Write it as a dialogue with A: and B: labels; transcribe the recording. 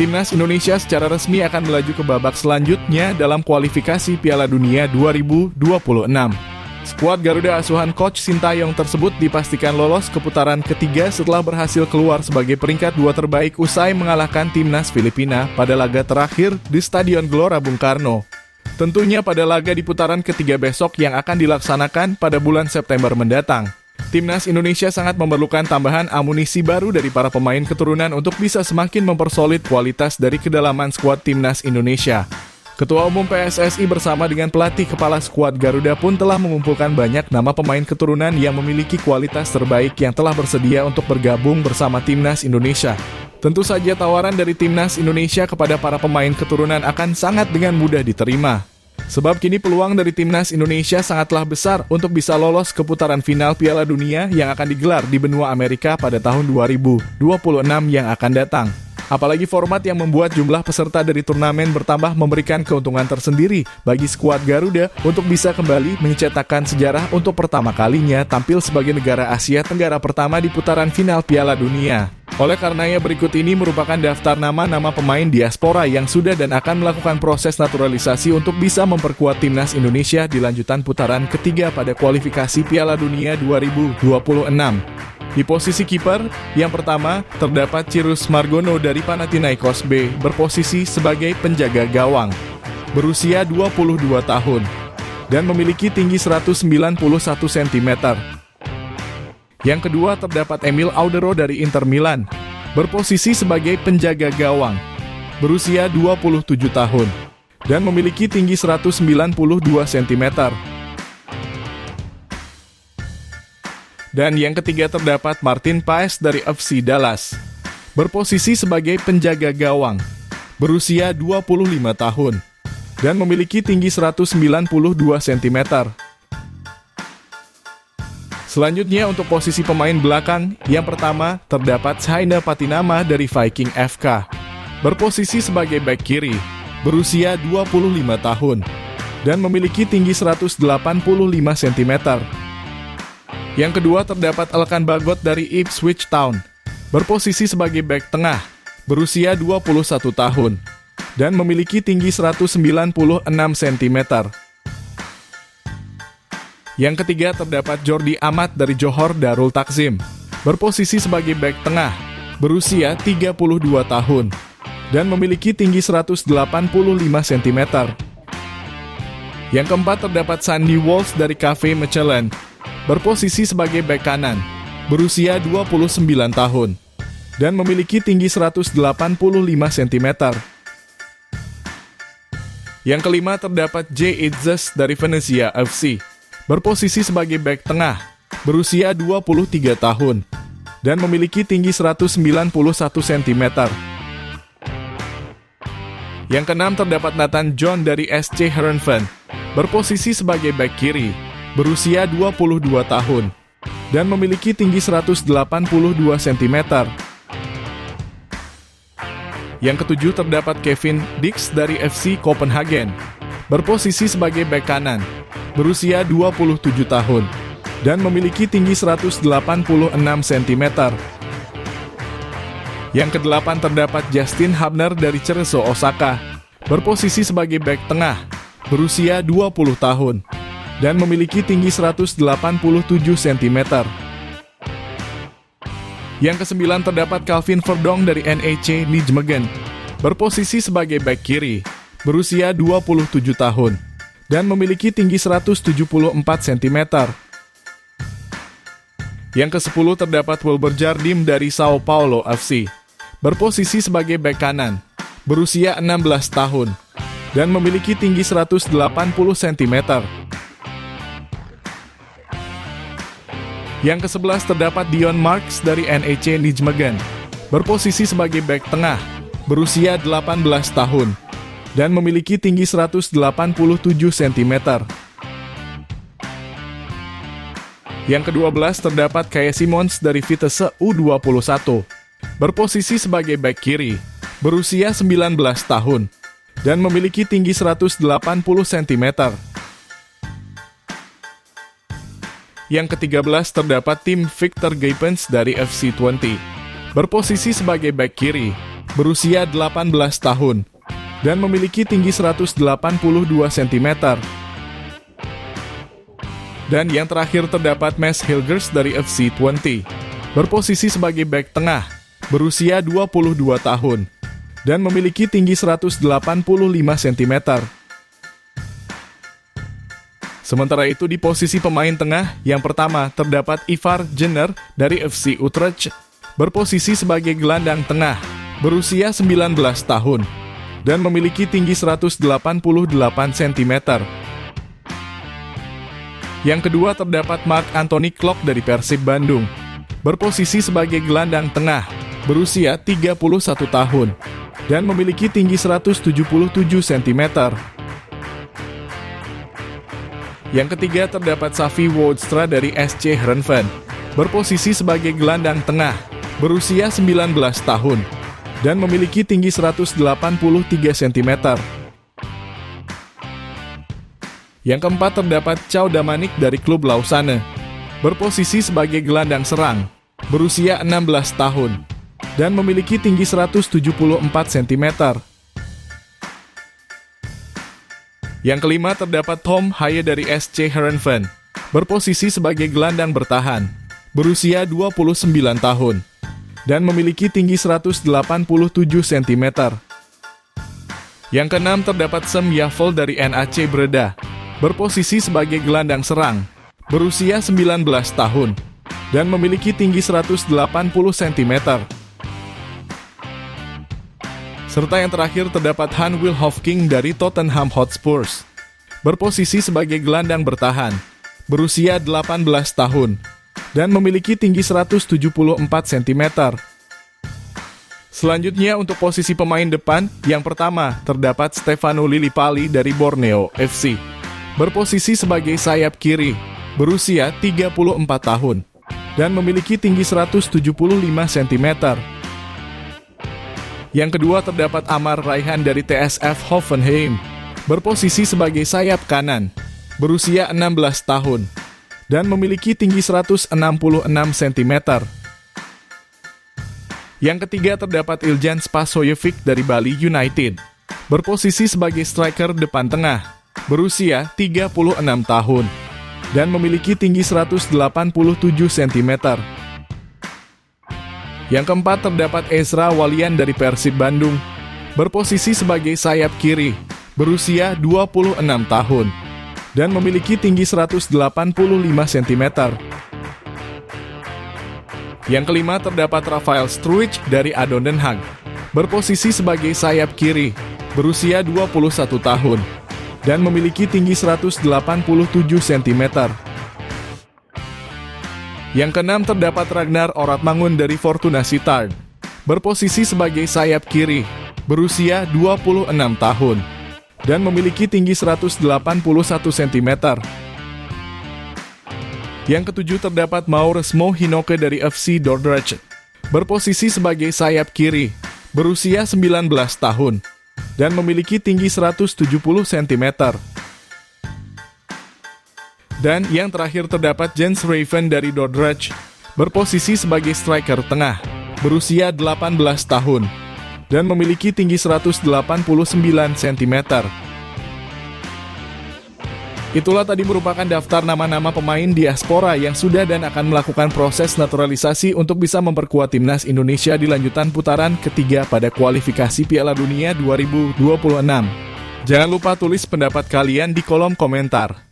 A: Timnas Indonesia secara resmi akan melaju ke babak selanjutnya dalam kualifikasi Piala Dunia 2026. Skuad Garuda asuhan Coach Sintayong tersebut dipastikan lolos ke putaran ketiga setelah berhasil keluar sebagai peringkat 2 terbaik usai mengalahkan Timnas Filipina pada laga terakhir di Stadion Gelora Bung Karno. Tentunya pada laga di putaran ketiga besok yang akan dilaksanakan pada bulan September mendatang. Timnas Indonesia sangat memerlukan tambahan amunisi baru dari para pemain keturunan untuk bisa semakin mempersolid kualitas dari kedalaman skuad Timnas Indonesia. Ketua Umum PSSI bersama dengan pelatih kepala skuad Garuda pun telah mengumpulkan banyak nama pemain keturunan yang memiliki kualitas terbaik yang telah bersedia untuk bergabung bersama Timnas Indonesia. Tentu saja tawaran dari Timnas Indonesia kepada para pemain keturunan akan sangat dengan mudah diterima. Sebab kini peluang dari Timnas Indonesia sangatlah besar untuk bisa lolos ke putaran final Piala Dunia yang akan digelar di benua Amerika pada tahun 2026 yang akan datang. Apalagi format yang membuat jumlah peserta dari turnamen bertambah memberikan keuntungan tersendiri bagi skuad Garuda untuk bisa kembali mencetakkan sejarah untuk pertama kalinya tampil sebagai negara Asia Tenggara pertama di putaran final Piala Dunia. Oleh karenanya berikut ini merupakan daftar nama-nama pemain diaspora yang sudah dan akan melakukan proses naturalisasi untuk bisa memperkuat Timnas Indonesia di lanjutan putaran ketiga pada kualifikasi Piala Dunia 2026. Di posisi kiper, yang pertama terdapat Cirus Margono dari Panathinaikos B, berposisi sebagai penjaga gawang, berusia 22 tahun, dan memiliki tinggi 191 cm. Yang kedua terdapat Emil Audero dari Inter Milan, berposisi sebagai penjaga gawang, berusia 27 tahun, dan memiliki tinggi 192 cm. Dan yang ketiga terdapat Martin Paes dari FC Dallas, berposisi sebagai penjaga gawang, berusia 25 tahun, dan memiliki tinggi 192 cm. Selanjutnya untuk posisi pemain belakang, yang pertama terdapat Shaina Patinama dari Viking FK, berposisi sebagai bek kiri, berusia 25 tahun, dan memiliki tinggi 185 cm. Yang kedua terdapat Elkan Bagot dari Ipswich Town, berposisi sebagai bek tengah, berusia 21 tahun, dan memiliki tinggi 196 cm. Yang ketiga terdapat Jordi Amat dari Johor Darul Takzim, berposisi sebagai bek tengah, berusia 32 tahun, dan memiliki tinggi 185 cm. Yang keempat terdapat Sandy Walsh dari Cafe Mechelen, berposisi sebagai bek kanan, berusia 29 tahun, dan memiliki tinggi 185 cm. Yang kelima terdapat J. Itzes dari Venezia FC, berposisi sebagai bek tengah, berusia 23 tahun, dan memiliki tinggi 191 cm. Yang keenam terdapat Nathan John dari SC Heerenveen, berposisi sebagai bek kiri, berusia 22 tahun, dan memiliki tinggi 182 cm. Yang ketujuh terdapat Kevin Dix dari FC Copenhagen, berposisi sebagai bek kanan, berusia 27 tahun, dan memiliki tinggi 186 cm. Yang kedelapan terdapat Justin Hubner dari Cerezo Osaka, berposisi sebagai bek tengah, berusia 20 tahun, dan memiliki tinggi 187 cm. Yang kesembilan terdapat Calvin Verdong dari NEC Nijmegen, berposisi sebagai bek kiri, berusia 27 tahun, dan memiliki tinggi 174 cm. Yang ke-10 terdapat Wilber Jardim dari Sao Paulo FC, berposisi sebagai bek kanan, berusia 16 tahun, dan memiliki tinggi 180 cm. Yang ke-11 terdapat Dion Marks dari NEC Nijmegen, berposisi sebagai bek tengah, berusia 18 tahun, dan memiliki tinggi 187 cm. Yang ke-12 terdapat Kaya Simons dari Vitesse U21, berposisi sebagai bek kiri, berusia 19 tahun, dan memiliki tinggi 180 cm. Yang ke-13 terdapat tim Victor Guypens dari FC Twente, berposisi sebagai bek kiri, berusia 18 tahun, dan memiliki tinggi 182 cm. Dan yang terakhir terdapat Mads Hilgers dari FC Twente, berposisi sebagai bek tengah, berusia 22 tahun, dan memiliki tinggi 185 cm. Sementara itu di posisi pemain tengah, yang pertama terdapat Ivar Jenner dari FC Utrecht, berposisi sebagai gelandang tengah, berusia 19 tahun, dan memiliki tinggi 188 cm. Yang kedua terdapat Marc-Anthony Klok dari Persib Bandung, berposisi sebagai gelandang tengah, berusia 31 tahun, dan memiliki tinggi 177 cm. Yang ketiga terdapat Xavi Woodstra dari SC Heerenveen, berposisi sebagai gelandang tengah, berusia 19 tahun, dan memiliki tinggi 183 cm. Yang keempat terdapat Cao Damanik dari klub Lausanne, berposisi sebagai gelandang serang, berusia 16 tahun, dan memiliki tinggi 174 cm. Yang kelima terdapat Tom Haye dari SC Heerenveen, berposisi sebagai gelandang bertahan, berusia 29 tahun, dan memiliki tinggi 187 cm. Yang keenam terdapat Sam Yafel dari NAC Breda, berposisi sebagai gelandang serang, berusia 19 tahun, dan memiliki tinggi 180 cm. Serta yang terakhir terdapat Han-Wil Hofking dari Tottenham Hotspur, berposisi sebagai gelandang bertahan, berusia 18 tahun, dan memiliki tinggi 174 cm. Selanjutnya untuk posisi pemain depan, yang pertama terdapat Stefano Lillipali dari Borneo FC, berposisi sebagai sayap kiri, berusia 34 tahun, dan memiliki tinggi 175 cm. Yang kedua terdapat Amar Raihan dari TSV Hoffenheim, berposisi sebagai sayap kanan, berusia 16 tahun, dan memiliki tinggi 166 cm. Yang ketiga terdapat Iljan Spasojevic dari Bali United, berposisi sebagai striker depan tengah, berusia 36 tahun, dan memiliki tinggi 187 cm. Yang keempat terdapat Ezra Walian dari Persib Bandung, berposisi sebagai sayap kiri, berusia 26 tahun, dan memiliki tinggi 185 cm. Yang kelima terdapat Rafael Struijk dari Adon Den Haag, berposisi sebagai sayap kiri, berusia 21 tahun, dan memiliki tinggi 187 cm. Yang keenam terdapat Ragnar Oratmangun dari Fortuna Sittard, berposisi sebagai sayap kiri, berusia 26 tahun, dan memiliki tinggi 181 cm. Yang ketujuh terdapat Maurits Mohinoke dari FC Dordrecht, berposisi sebagai sayap kiri, berusia 19 tahun, dan memiliki tinggi 170 cm. Dan yang terakhir terdapat Jens Raven dari Dordrecht, berposisi sebagai striker tengah, berusia 18 tahun, dan memiliki tinggi 189 cm. Itulah tadi merupakan daftar nama-nama pemain diaspora yang sudah dan akan melakukan proses naturalisasi untuk bisa memperkuat timnas Indonesia di lanjutan putaran ketiga pada kualifikasi Piala Dunia 2026. Jangan lupa tulis pendapat kalian di kolom komentar.